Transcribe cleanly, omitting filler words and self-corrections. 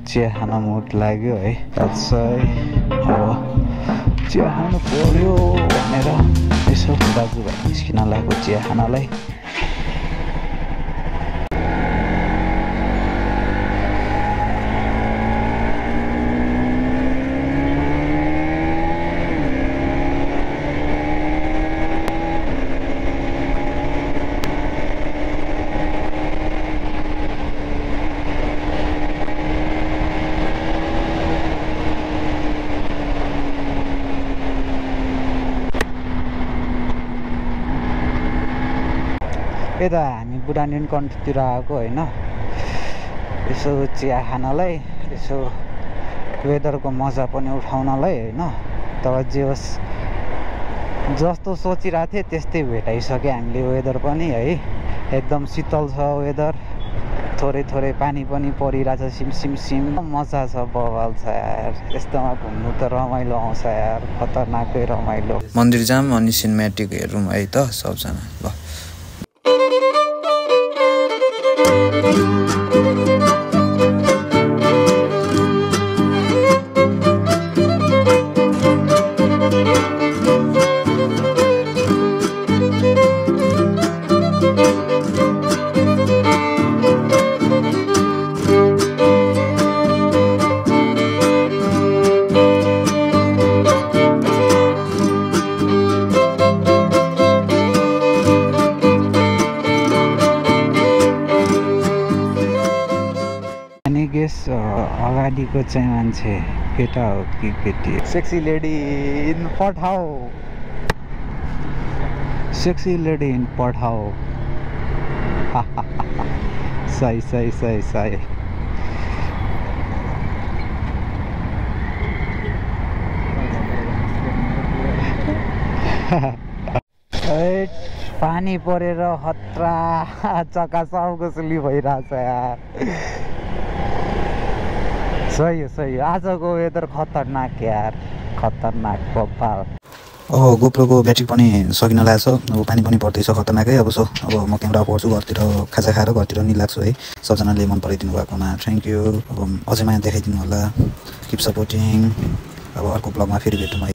चिया खान मुड लाग्यो है। अब चिया खानु पर्यो भनेर यसो दाजुभाइ निस्किन लाग्यो चिया खानलाई। यता हामी बुढानीन कन्ट्रीतिर आएको होइन, यसो चिया खानलाई, यसो वेदरको मजा पनि उठाउनलाई होइन। तर जे होस् जस्तो सोचिरहेको थिएँ त्यस्तै भेटाइसक्यो हामीले वेदर पनि है। एकदम शीतल छ वेदर, थोरै थोरै पानी पनि परिरहेछ, सिम मजा छ, बवाल छ यार। यस्तोमा घुम्नु त रमाइलो आउँछ यार, खतरनाकै रमाइलो। मन्दिर जाम अनि सिनेमेटिक हेरौँ है त सबजना। ल अगाडिको चाहिँ मान्छे केटा हो कि केटी? Sexy lady in Pathao, sexy lady in Pathao. सही सही सही सही। पानी परेर खतरा चकाचौको सुली भइरहेछ यार। सही हो सही हो, आजको वेदर खतरनाक यार, खतरनाक बब्बाल। गोप्रोको ब्याट्री पनि सकिन लागेको छ, अब पानी पनि पर्दैछ खतरनाकै। अब म क्यामेरा पर्छु घरतिर, खाजा खाएर घरतिर नि लाग्छु है। सबजनाले मन पराइदिनु भएकोमा थ्याङ्क यू। अब अझै माया देखाइदिनु होला, किप सपोर्टिङ। अब अर्को ब्लगमा फेरि भेटौँ है।